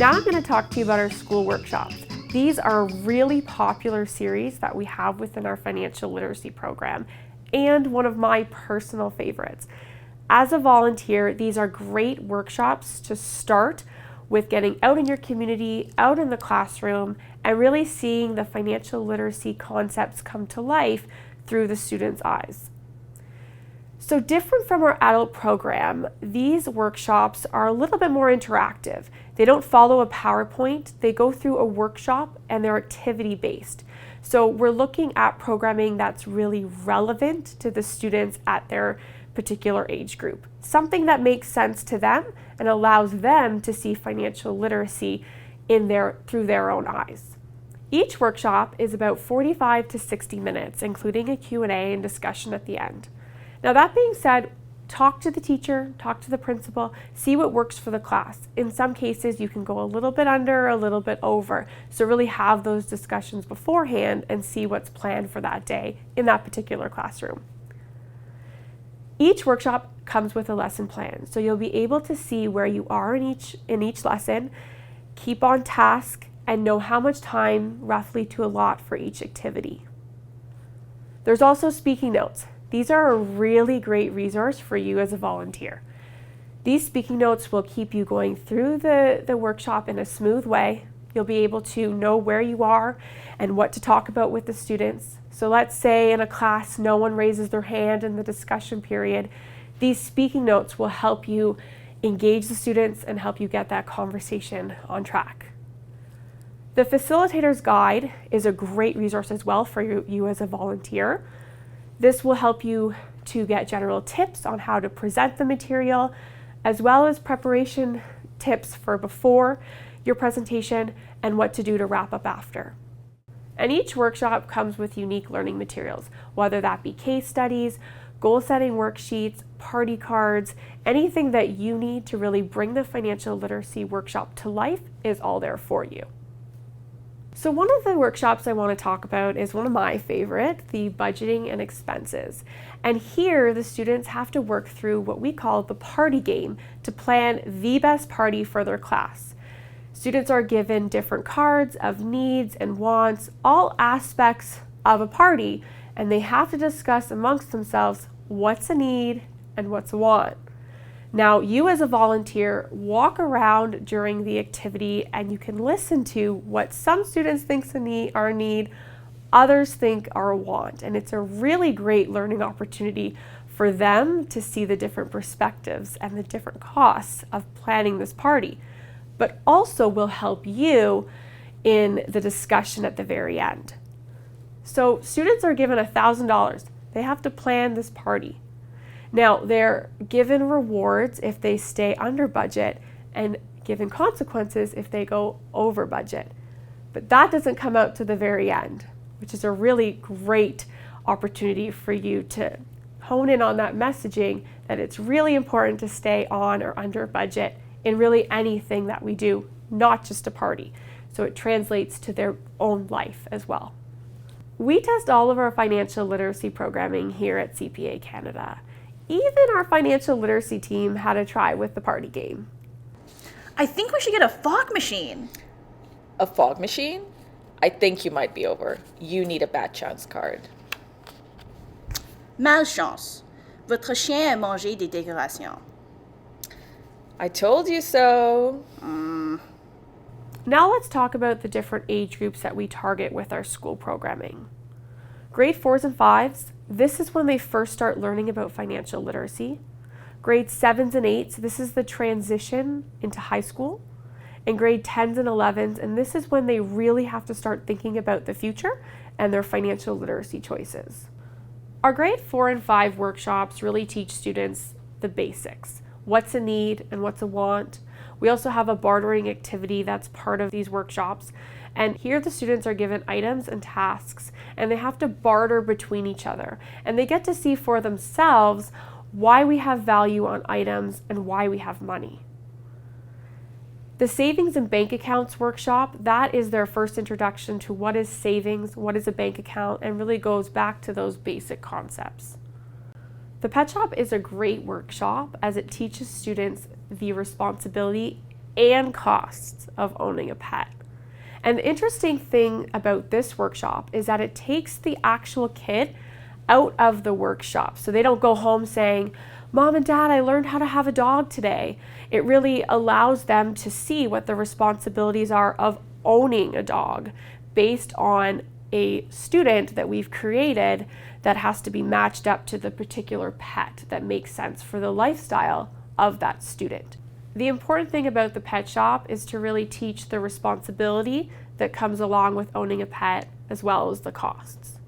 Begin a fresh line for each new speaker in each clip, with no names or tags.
Now I'm going to talk to you about our school workshops. These are a really popular series that we have within our financial literacy program and one of my personal favorites. As a volunteer, these are great workshops to start with getting out in your community, out in the classroom, and really seeing the financial literacy concepts come to life through the students' eyes. So different from our adult program, these workshops are a little bit more interactive. They don't follow a PowerPoint, they go through a workshop and they're activity-based. So we're looking at programming that's really relevant to the students at their particular age group. Something that makes sense to them and allows them to see financial literacy through their own eyes. Each workshop is about 45 to 60 minutes, including a Q&A and discussion at the end. Now that being said, talk to the teacher, talk to the principal, see what works for the class. In some cases, you can go a little bit under, a little bit over. So really have those discussions beforehand and see what's planned for that day in that particular classroom. Each workshop comes with a lesson plan, so you'll be able to see where you are in each lesson, keep on task, and know how much time roughly to allot for each activity. There's also speaking notes. These are a really great resource for you as a volunteer. These speaking notes will keep you going through the workshop in a smooth way. You'll be able to know where you are and what to talk about with the students. So let's say in a class no one raises their hand in the discussion period. These speaking notes will help you engage the students and help you get that conversation on track. The Facilitator's Guide is a great resource as well for you as a volunteer. This will help you to get general tips on how to present the material, as well as preparation tips for before your presentation and what to do to wrap up after. And each workshop comes with unique learning materials, whether that be case studies, goal-setting worksheets, party cards, anything that you need to really bring the financial literacy workshop to life is all there for you. So one of the workshops I want to talk about is one of my favorite, the budgeting and expenses. And here the students have to work through what we call the party game to plan the best party for their class. Students are given different cards of needs and wants, all aspects of a party, and they have to discuss amongst themselves what's a need and what's a want. Now, you as a volunteer, walk around during the activity and you can listen to what some students think are a need, others think are a want. And it's a really great learning opportunity for them to see the different perspectives and the different costs of planning this party, but also will help you in the discussion at the very end. So students are given $1,000. They have to plan this party. Now, they're given rewards if they stay under budget and given consequences if they go over budget. But that doesn't come out to the very end, which is a really great opportunity for you to hone in on that messaging that it's really important to stay on or under budget in really anything that we do, not just a party. So it translates to their own life as well. We test all of our financial literacy programming here at CPA Canada. Even our financial literacy team had a try with the party game.
I think we should get a fog machine.
A fog machine? I think you might be over. You need a bad chance card.
Malchance. Votre chien a mangé des décorations.
I told you so.
Now let's talk about the different age groups that we target with our school programming. Grade 4s and 5s, this is when they first start learning about financial literacy. Grade 7s and 8s, this is the transition into high school. And grade 10s and 11s, and this is when they really have to start thinking about the future and their financial literacy choices. Our grade 4 and 5 workshops really teach students the basics. What's a need and what's a want. We also have a bartering activity that's part of these workshops. And here the students are given items and tasks, and they have to barter between each other. And they get to see for themselves why we have value on items and why we have money. The savings and bank accounts workshop, that is their first introduction to what is savings, what is a bank account, and really goes back to those basic concepts. The pet shop is a great workshop as it teaches students the responsibility and costs of owning a pet. And the interesting thing about this workshop is that it takes the actual kid out of the workshop. So they don't go home saying, Mom and Dad, I learned how to have a dog today. It really allows them to see what the responsibilities are of owning a dog based on a student that we've created that has to be matched up to the particular pet that makes sense for the lifestyle of that student. The important thing about the pet shop is to really teach the responsibility that comes along with owning a pet as well as the costs.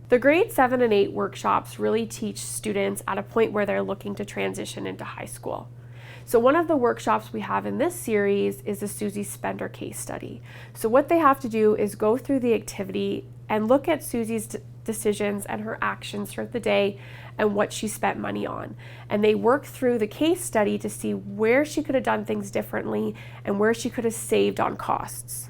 The grade 7 and 8 workshops really teach students at a point where they're looking to transition into high school. So one of the workshops we have in this series is the Susie Spender case study. So what they have to do is go through the activity and look at Susie's decisions and her actions throughout the day and what she spent money on. And they work through the case study to see where she could have done things differently and where she could have saved on costs.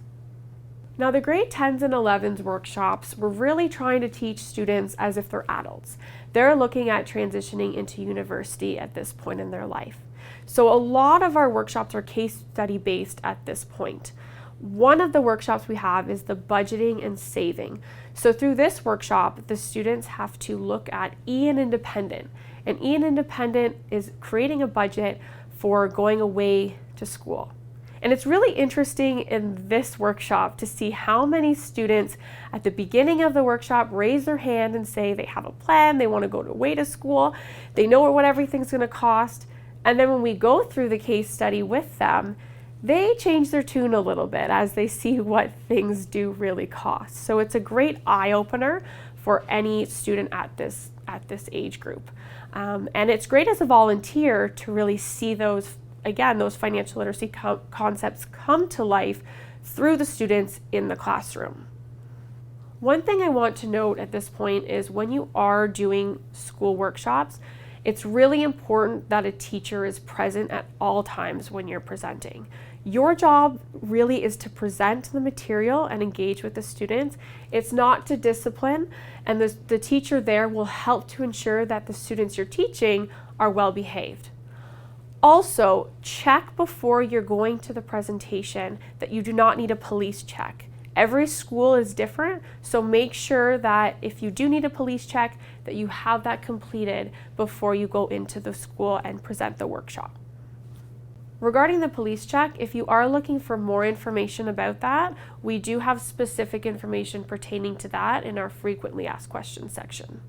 Now, the grade 10s and 11s workshops, we're really trying to teach students as if they're adults. They're looking at transitioning into university at this point in their life. So a lot of our workshops are case study based at this point. One of the workshops we have is the budgeting and saving. So through this workshop, the students have to look at E&I Independent. And E&I Independent is creating a budget for going away to school. And it's really interesting in this workshop to see how many students at the beginning of the workshop raise their hand and say they have a plan, they want to go away to school, they know what everything's going to cost. And then when we go through the case study with them, they change their tune a little bit as they see what things do really cost. So it's a great eye-opener for any student at this age group. And it's great as a volunteer to really see those financial literacy concepts come to life through the students in the classroom. One thing I want to note at this point is when you are doing school workshops, it's really important that a teacher is present at all times when you're presenting. Your job really is to present the material and engage with the students. It's not to discipline, and the teacher there will help to ensure that the students you're teaching are well behaved. Also, check before you're going to the presentation that you do not need a police check. Every school is different, so make sure that if you do need a police check, that you have that completed before you go into the school and present the workshop. Regarding the police check, if you are looking for more information about that, we do have specific information pertaining to that in our frequently asked questions section.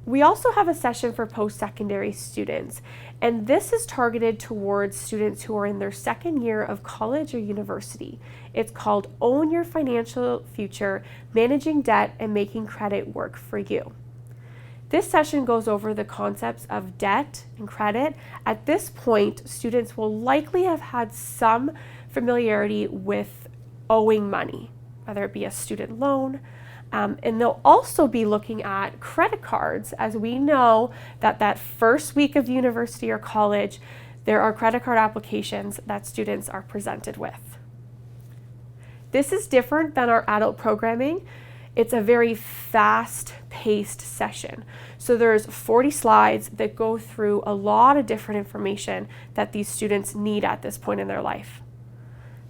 We also have a session for post-secondary students, and this is targeted towards students who are in their second year of college or university. It's called Own Your Financial Future, Managing Debt and Making Credit Work for You. This session goes over the concepts of debt and credit. At this point, students will likely have had some familiarity with owing money, whether it be a student loan, and they'll also be looking at credit cards, as we know that first week of university or college, there are credit card applications that students are presented with. This is different than our adult programming. It's a very fast-paced session. So there's 40 slides that go through a lot of different information that these students need at this point in their life.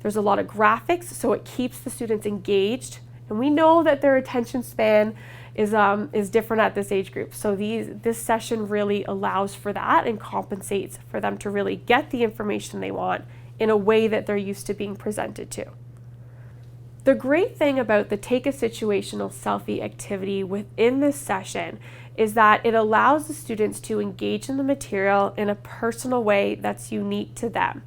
There's a lot of graphics, so it keeps the students engaged. And we know that their attention span is different at this age group. So this session really allows for that and compensates for them to really get the information they want in a way that they're used to being presented to. The great thing about the Take a Situational Selfie activity within this session is that it allows the students to engage in the material in a personal way that's unique to them.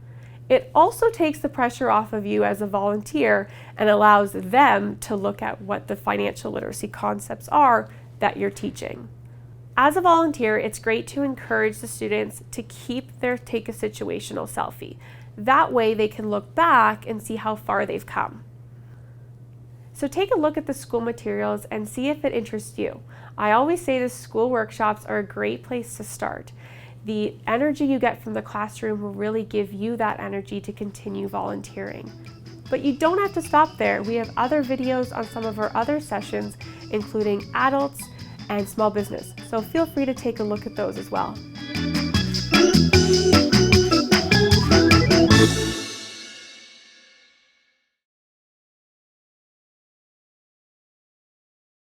It also takes the pressure off of you as a volunteer and allows them to look at what the financial literacy concepts are that you're teaching. As a volunteer, it's great to encourage the students to keep their Take a Situational Selfie. That way they can look back and see how far they've come. So take a look at the school materials and see if it interests you. I always say the school workshops are a great place to start. The energy you get from the classroom will really give you that energy to continue volunteering. But you don't have to stop there. We have other videos on some of our other sessions, including adults and small business. So feel free to take a look at those as well.